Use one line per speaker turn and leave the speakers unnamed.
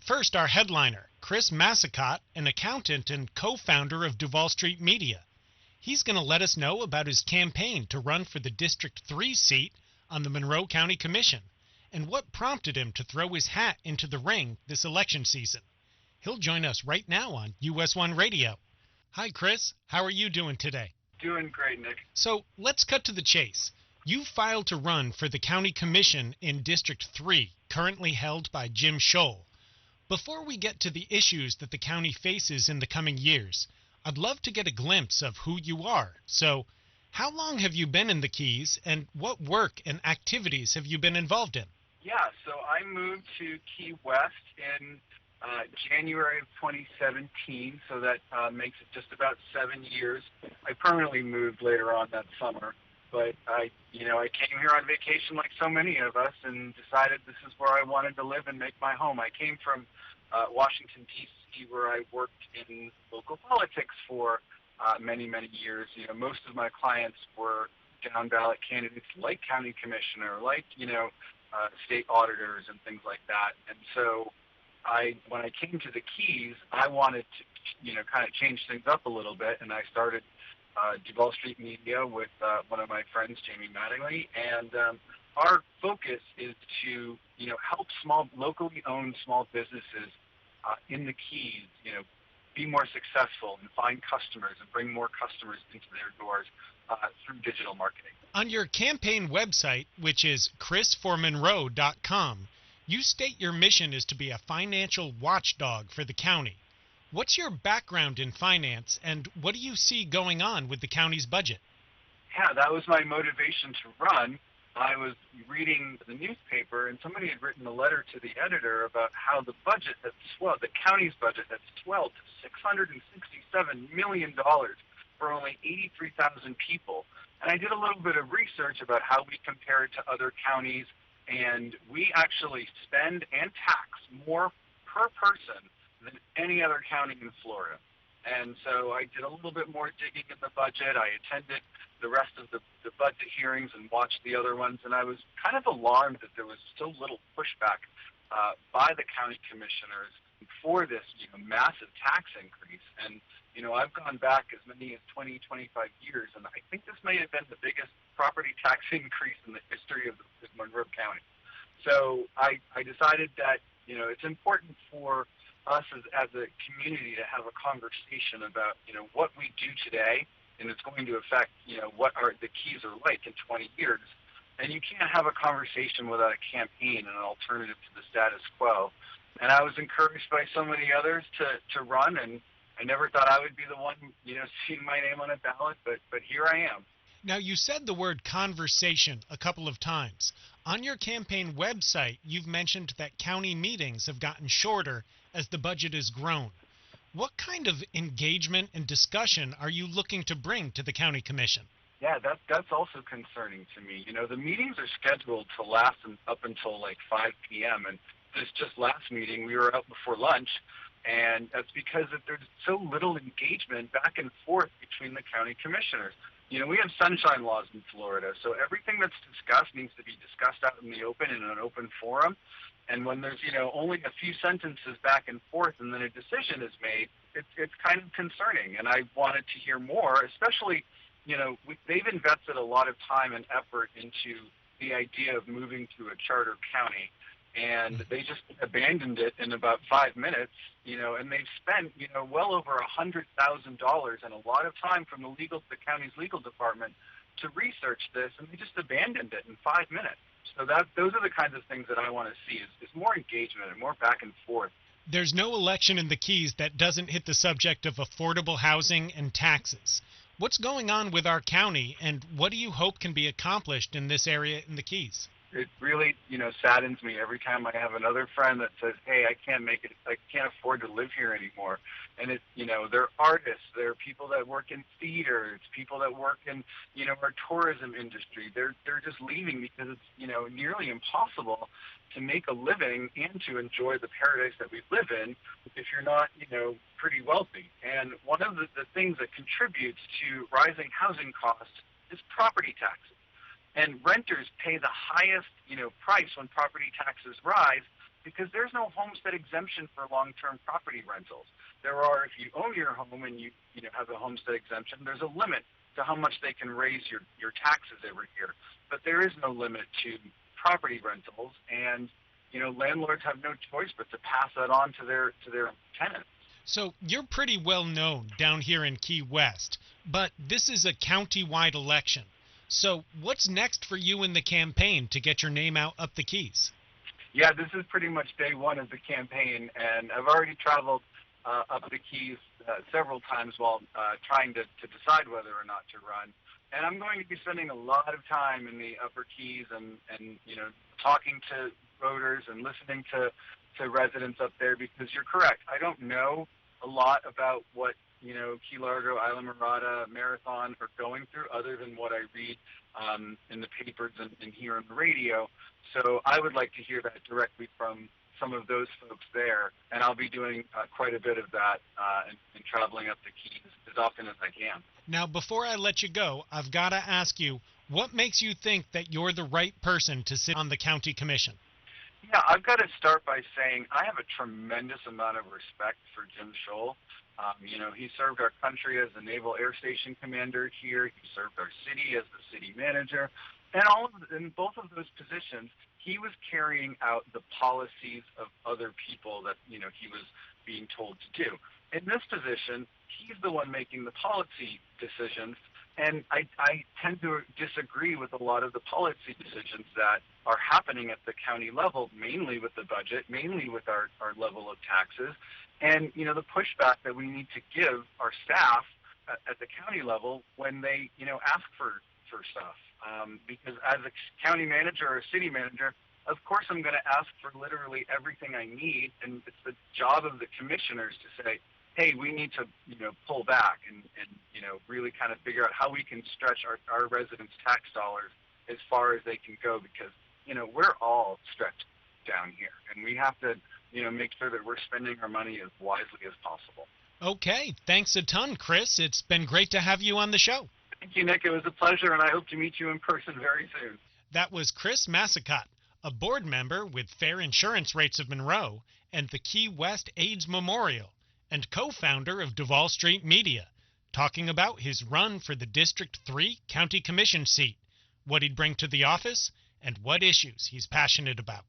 First, our headliner, Chris Massicotte, an accountant and co-founder of Duval Street Media. He's going to let us know about his campaign to run for the District 3 seat on the Monroe County Commission and what prompted him to throw his hat into the ring this election season. He'll join us right now on US1 Radio. Hi, Chris. How are you doing today?
Doing great, Nick.
So let's cut to the chase. You filed to run for the County Commission in District 3, currently held by Jim Scholl. Before we get to the issues that the county faces in the coming years, I'd love to get a glimpse of who you are. So, how long have you been in the Keys, and what work and activities have you been involved in?
Yeah, so I moved to Key West in January of 2017, so that makes it just about 7 years. I permanently moved later on that summer, but I came here on vacation like so many of us and decided this is where I wanted to live and make my home. I came from Washington, D.C., where I worked in local politics for many, many years. Most of my clients were down ballot candidates like county commissioner, like, state auditors and things like that. And so when I came to the Keys, I wanted to, kind of change things up a little bit, and I started Duval Street Media with one of my friends, Jamie Mattingly, and our focus is to, help locally owned small businesses in the Keys, be more successful and find customers and bring more customers into their doors through digital marketing.
On your campaign website, which is chrisformonroe.com, you state your mission is to be a financial watchdog for the county. What's your background in finance, and what do you see going on with the county's budget?
Yeah, that was my motivation to run. I was reading the newspaper, and somebody had written a letter to the editor about how the budget had swelled, the county's budget had swelled to $667 million for only 83,000 people. And I did a little bit of research about how we compared to other counties, and we actually spend and tax more per person than any other county in Florida. And so I did a little bit more digging in the budget. I attended the rest of the budget hearings and watched the other ones, and I was kind of alarmed that there was so little pushback by the county commissioners for this massive tax increase. And I've gone back as many as 20, 25 years, and I think this may have been the biggest property tax increase in the history of Monroe County. So I decided that it's important for us as a community to have a conversation about what we do today, and it's going to affect what the Keys are like in 20 years. And you can't have a conversation without a campaign and an alternative to the status quo. And I was encouraged by so many others to run, and I never thought I would be the one seeing my name on a ballot, but here I am.
Now, you said the word conversation a couple of times. On your campaign website, you've mentioned that county meetings have gotten shorter as the budget has grown. What kind of engagement and discussion are you looking to bring to the county commission?
Yeah, that's also concerning to me. The meetings are scheduled to last up until like 5 p.m. And this just last meeting, we were out before lunch, and that's because there's so little engagement back and forth between the county commissioners. We have sunshine laws in Florida, so everything that's discussed needs to be discussed out in the open in an open forum. And when there's, only a few sentences back and forth and then a decision is made, it's kind of concerning. And I wanted to hear more, especially, they've invested a lot of time and effort into the idea of moving to a charter county. And they just abandoned it in about 5 minutes, and they've spent, well over $100,000 and a lot of time from the county's legal department to research this, and they just abandoned it in 5 minutes. So those are the kinds of things that I want to see is more engagement and more back and forth.
There's no election in the Keys that doesn't hit the subject of affordable housing and taxes. What's going on with our county, and what do you hope can be accomplished in this area in the Keys?
It really, saddens me every time I have another friend that says, hey, I can't make it, I can't afford to live here anymore. And they're artists, they're people that work in theater, it's people that work in, our tourism industry. They're just leaving because it's, nearly impossible to make a living and to enjoy the paradise that we live in if you're not, pretty wealthy. And one of the things that contributes to rising housing costs is property taxes. And renters pay the highest, price when property taxes rise because there's no homestead exemption for long-term property rentals. There are, if you own your home and you know, have a homestead exemption, there's a limit to how much they can raise your taxes every year. But there is no limit to property rentals, and you know, landlords have no choice but to pass that on to their tenants.
So you're pretty well known down here in Key West, but this is a county-wide election. So what's next for you in the campaign to get your name out up the Keys?
Yeah, this is pretty much day one of the campaign, and I've already traveled up the Keys several times while trying to decide whether or not to run. And I'm going to be spending a lot of time in the Upper Keys and you know, talking to voters and listening to residents up there, because you're correct. I don't know a lot about what, you know, Key Largo, Islamorada, Marathon are going through, other than what I read in the papers and hear on the radio. So I would like to hear that directly from some of those folks there, and I'll be doing quite a bit of that and traveling up the Keys as often as I can.
Now, before I let you go, I've got to ask you, what makes you think that you're the right person to sit on the county commission?
Yeah, I've got to start by saying I have a tremendous amount of respect for Jim Scholl. You know, he served our country as the Naval Air Station Commander here. He served our city as the city manager. And in both of those positions, he was carrying out the policies of other people that, you know, he was being told to do. In this position, he's the one making the policy decisions. And I tend to disagree with a lot of the policy decisions that are happening at the county level, mainly with the budget, mainly with our level of taxes, and, you know, the pushback that we need to give our staff at the county level when they, you know, ask for stuff. Because as a county manager or a city manager, of course I'm going to ask for literally everything I need, and it's the job of the commissioners to say, hey, we need to, you know, pull back and you know, really kind of figure out how we can stretch our residents' tax dollars as far as they can go, because, you know, we're all stretched down here, and we have to, you know, make sure that we're spending our money as wisely as possible.
Okay, thanks a ton, Chris. It's been great to have you on the show.
Thank you, Nick. It was a pleasure, and I hope to meet you in person very soon.
That was Chris Massicotte, a board member with Fair Insurance Rates of Monroe and the Key West AIDS Memorial, and co-founder of Duval Street Media, talking about his run for the District 3 County Commission seat, what he'd bring to the office, and what issues he's passionate about.